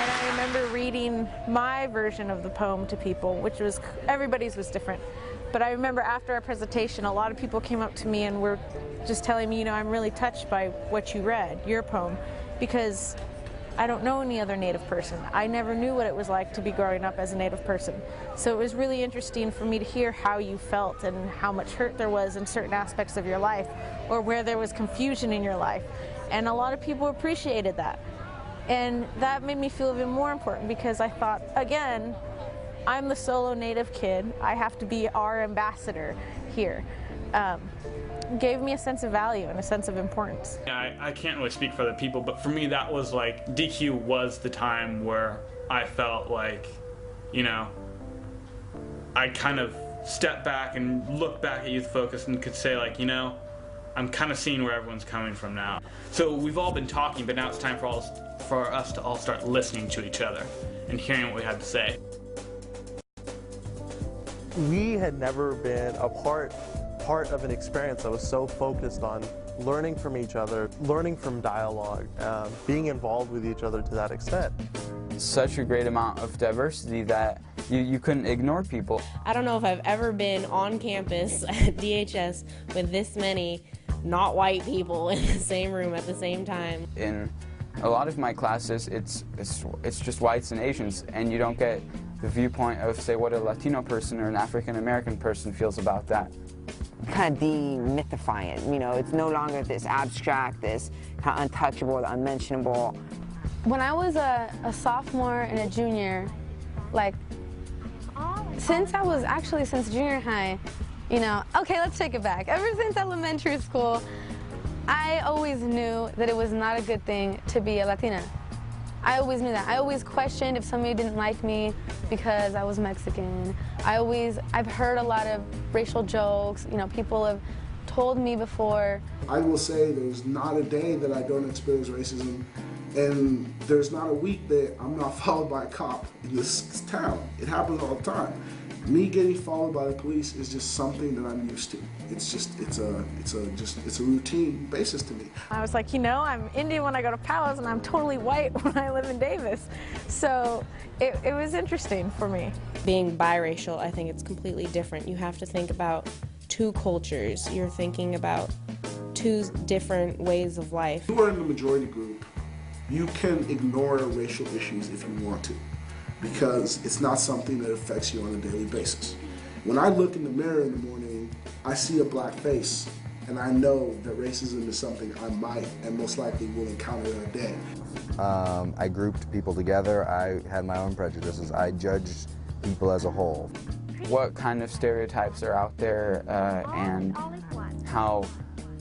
And I remember reading my version of the poem to people, which was, everybody's was different. But I remember after our presentation, a lot of people came up to me and were just telling me, you know, I'm really touched by what you read, your poem, because I don't know any other Native person. I never knew what it was like to be growing up as a Native person. So it was really interesting for me to hear how you felt and how much hurt there was in certain aspects of your life, or where there was confusion in your life. And a lot of people appreciated that. And that made me feel even more important, because I thought, again, I'm the solo Native kid. I have to be our ambassador here. Gave me a sense of value and a sense of importance. Yeah, I can't really speak for other people, but for me that was like, DQ was the time where I felt like, you know, I kind of stepped back and looked back at Youth Focus and could say, like, you know, I'm kind of seeing where everyone's coming from now. So we've all been talking, but now it's time for us to all start listening to each other and hearing what we had to say. We had never been a part of an experience that was so focused on learning from each other, learning from dialogue, being involved with each other to that extent. Such a great amount of diversity that you couldn't ignore people. I don't know if I've ever been on campus at DHS with this many not white people in the same room at the same time. In a lot of my classes, it's just whites and Asians, and you don't get the viewpoint of, say, what a Latino person or an African American person feels about that. Kind of demythify it, you know, it's no longer this abstract, this kind of untouchable, unmentionable. When I was a sophomore and a junior, like, since junior high, you know, okay, let's take it back. Ever since elementary school, I always knew that it was not a good thing to be a Latina. I always knew that. I always questioned if somebody didn't like me because I was Mexican. I've heard a lot of racial jokes. You know, people have told me before. I will say there's not a day that I don't experience racism, and there's not a week that I'm not followed by a cop in this town. It happens all the time. Me getting followed by the police is just something that I'm used to. It's a routine basis to me. I was like, you know, I'm Indian when I go to Powell's, and I'm totally white when I live in Davis. So it was interesting for me. Being biracial, I think it's completely different. You have to think about two cultures. You're thinking about two different ways of life. If you are in the majority group, you can ignore racial issues if you want to, because it's not something that affects you on a daily basis. When I look in the mirror in the morning, I see a black face, and I know that racism is something I might and most likely will encounter that day. I grouped people together. I had my own prejudices. I judged people as a whole. What kind of stereotypes are out there, and how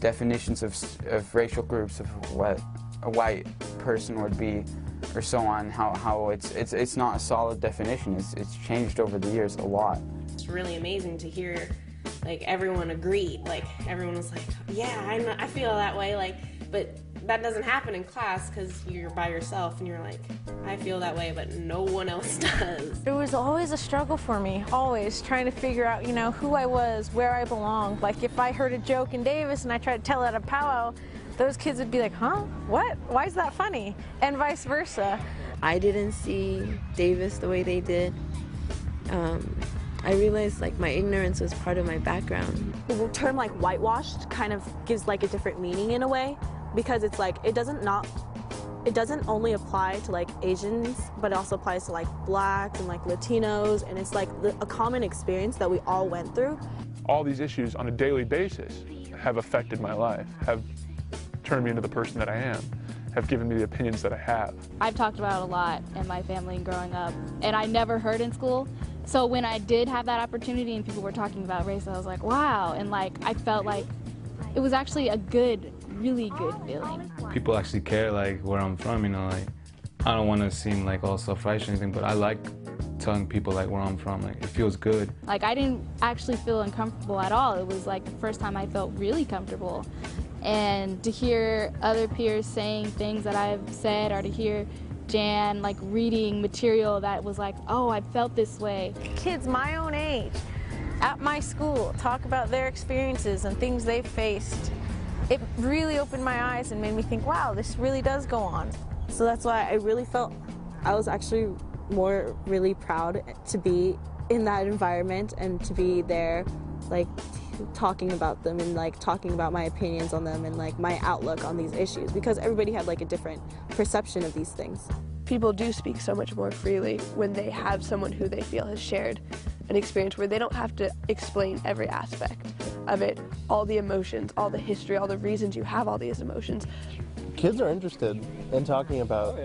definitions of racial groups, of what a white person would be, or so on, how it's not a solid definition. It's changed over the years a lot. It's really amazing to hear, like, everyone agreed. Like, everyone was like, yeah, I feel that way. Like, but that doesn't happen in class because you're by yourself and you're like, I feel that way, but no one else does. It was always a struggle for me, always trying to figure out, you know, who I was, where I belonged. Like, if I heard a joke in Davis and I tried to tell it at a powwow, those kids would be like, huh? What? Why is that funny? And vice versa. I didn't see Davis the way they did. I realized, like, my ignorance was part of my background. The term, like, whitewashed kind of gives, like, a different meaning in a way, because it's like, it doesn't only apply to, like, Asians, but it also applies to, like, blacks and, like, Latinos, and it's like a common experience that we all went through. All these issues on a daily basis have affected my life, have turned me into the person that I am, have given me the opinions that I have. I've talked about it a lot in my family growing up, and I never heard in school. So when I did have that opportunity and people were talking about race, I was like, wow, and like I felt like it was actually a good, really good feeling. People actually care, like, where I'm from, you know, like, I don't want to seem like all self-righteous or anything, but I like telling people, like, where I'm from. Like, it feels good. Like, I didn't actually feel uncomfortable at all. It was like the first time I felt really comfortable. And to hear other peers saying things that I've said, or to hear Jan, like, reading material that was like, oh, I felt this way. Kids my own age at my school talk about their experiences and things they've faced. It really opened my eyes and made me think, wow, this really does go on. So that's why I really felt I was actually really proud to be in that environment and to be there, like, talking about them and like talking about my opinions on them and like my outlook on these issues, because everybody had like a different perception of these things. People do speak so much more freely when they have someone who they feel has shared an experience where they don't have to explain every aspect of it, all the emotions, all the history, all the reasons you have all these emotions. Kids are interested in talking about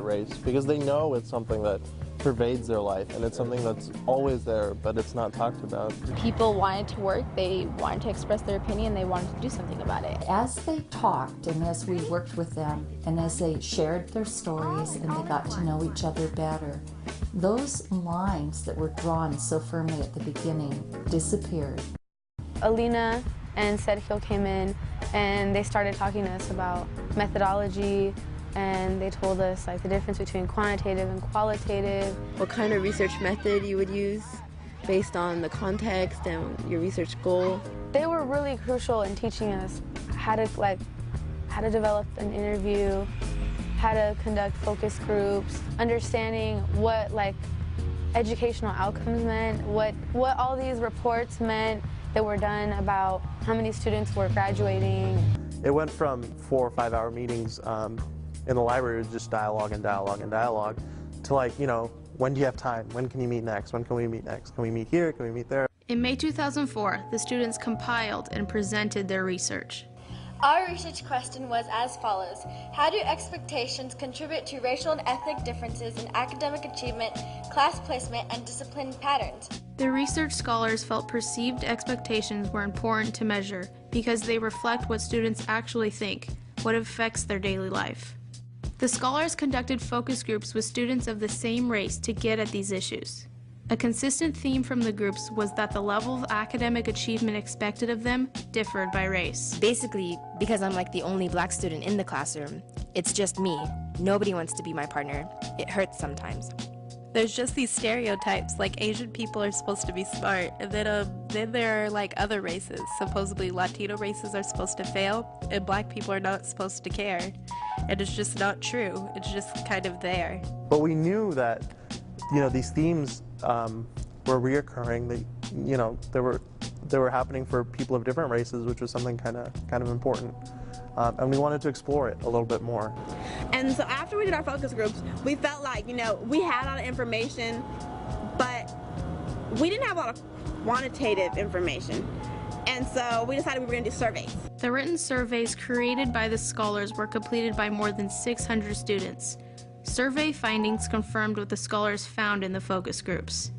race because they know it's something that pervades their life, and it's something that's always there, but it's not talked about. People wanted to work, they wanted to express their opinion, they wanted to do something about it. As they talked and as we worked with them and as they shared their stories and they got to know each other better, those lines that were drawn so firmly at the beginning disappeared. Alina and Sergio came in and they started talking to us about methodology, and they told us like the difference between quantitative and qualitative. What kind of research method you would use based on the context and your research goal. They were really crucial in teaching us how to develop an interview, how to conduct focus groups, understanding what educational outcomes meant, what all these reports meant that were done about how many students were graduating. It went from 4 or 5 hour meetings in the library, just dialogue and dialogue and dialogue, to when do you have time? When can you meet next? When can we meet next? Can we meet here? Can we meet there? In May 2004, the students compiled and presented their research. Our research question was as follows: how do expectations contribute to racial and ethnic differences in academic achievement, class placement, and discipline patterns? The research scholars felt perceived expectations were important to measure because they reflect what students actually think, what affects their daily life. The scholars conducted focus groups with students of the same race to get at these issues. A consistent theme from the groups was that the level of academic achievement expected of them differed by race. Basically, because I'm like the only black student in the classroom, it's just me. Nobody wants to be my partner. It hurts sometimes. There's just these stereotypes, like Asian people are supposed to be smart, and then there are like other races. Supposedly Latino races are supposed to fail, and black people are not supposed to care. And it's just not true. It's just kind of there. But we knew that, these themes were reoccurring. They were happening for people of different races, which was something kind of important. And we wanted to explore it a little bit more. And so after we did our focus groups, we felt like, we had a lot of information, but we didn't have a lot of quantitative information. And so we decided we were going to do surveys. The written surveys created by the scholars were completed by more than 600 students. Survey findings confirmed what the scholars found in the focus groups.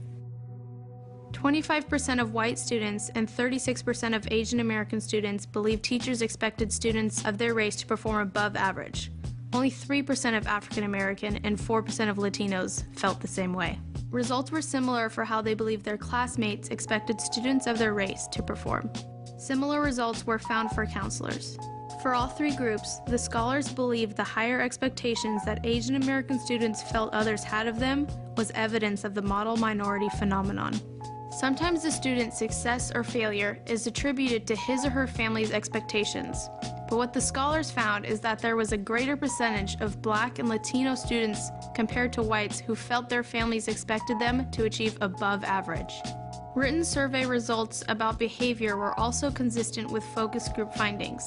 25% of white students and 36% of Asian American students believe teachers expected students of their race to perform above average. Only 3% of African American and 4% of Latinos felt the same way. Results were similar for how they believed their classmates expected students of their race to perform. Similar results were found for counselors. For all three groups, the scholars believed the higher expectations that Asian American students felt others had of them was evidence of the model minority phenomenon. Sometimes the student's success or failure is attributed to his or her family's expectations. But what the scholars found is that there was a greater percentage of Black and Latino students compared to whites who felt their families expected them to achieve above average. Written survey results about behavior were also consistent with focus group findings.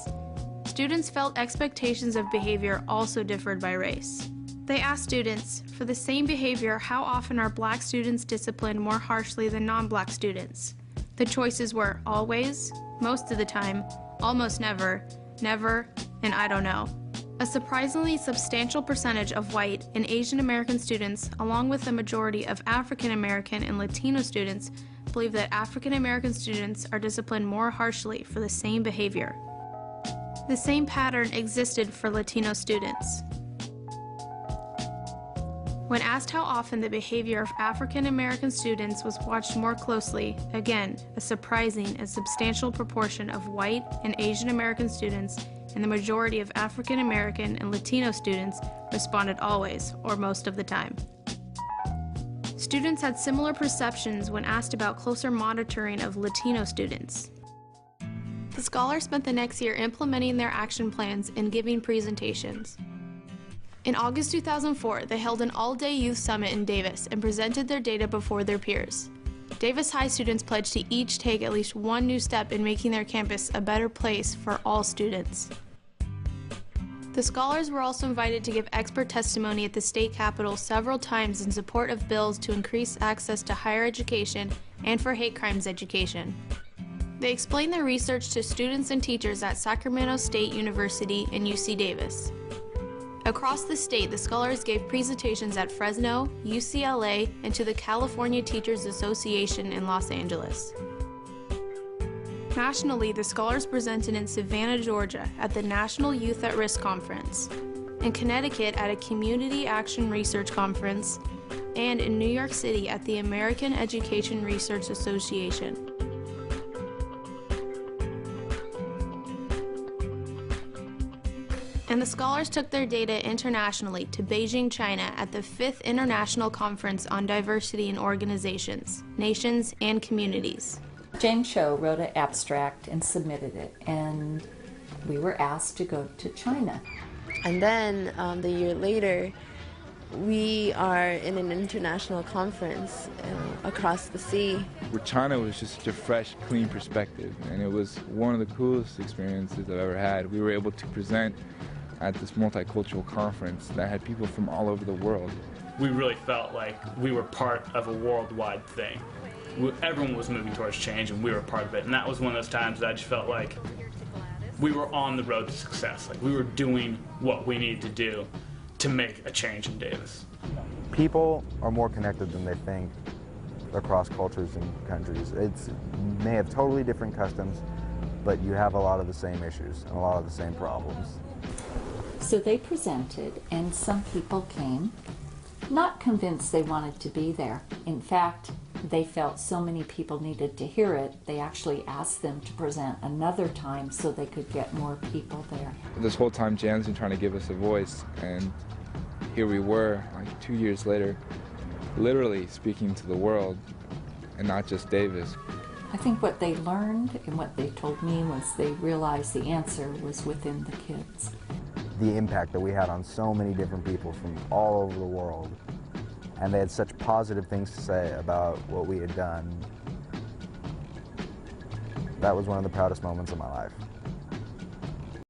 Students felt expectations of behavior also differed by race. They asked students, for the same behavior, how often are Black students disciplined more harshly than non-Black students? The choices were always, most of the time, almost never, never, and I don't know. A surprisingly substantial percentage of white and Asian American students, along with the majority of African American and Latino students, believe that African American students are disciplined more harshly for the same behavior. The same pattern existed for Latino students. When asked how often the behavior of African American students was watched more closely, again, a surprising and substantial proportion of white and Asian American students and the majority of African American and Latino students responded always, or most of the time. Students had similar perceptions when asked about closer monitoring of Latino students. The scholars spent the next year implementing their action plans and giving presentations. In August 2004, they held an all-day youth summit in Davis and presented their data before their peers. Davis High students pledged to each take at least one new step in making their campus a better place for all students. The scholars were also invited to give expert testimony at the state capitol several times in support of bills to increase access to higher education and for hate crimes education. They explained their research to students and teachers at Sacramento State University and UC Davis. Across the state, the scholars gave presentations at Fresno, UCLA, and to the California Teachers Association in Los Angeles. Nationally, the scholars presented in Savannah, Georgia at the National Youth at Risk Conference, in Connecticut at a Community Action Research Conference, and in New York City at the American Education Research Association. And the scholars took their data internationally to Beijing, China at the 5th International Conference on Diversity in Organizations, Nations, and Communities. Jane Cho wrote an abstract and submitted it, and we were asked to go to China. And then the year later, we are in an international conference across the sea. With China was just such a fresh, clean perspective, and it was one of the coolest experiences I've ever had. We were able to present at this multicultural conference that had people from all over the world. We really felt like we were part of a worldwide thing. Everyone was moving towards change, and we were part of it. And that was one of those times that I just felt like we were on the road to success. Like we were doing what we needed to do to make a change in Davis. People are more connected than they think across cultures and countries. You may have totally different customs, but you have a lot of the same issues and a lot of the same problems. So they presented, and some people came, not convinced they wanted to be there. In fact, they felt so many people needed to hear it, they actually asked them to present another time so they could get more people there. This whole time Jan's been trying to give us a voice, and here we were, like 2 years later, literally speaking to the world, and not just Davis. I think what they learned and what they told me was they realized the answer was within the kids. The impact that we had on so many different people from all over the world, and they had such positive things to say about what we had done. That was one of the proudest moments of my life.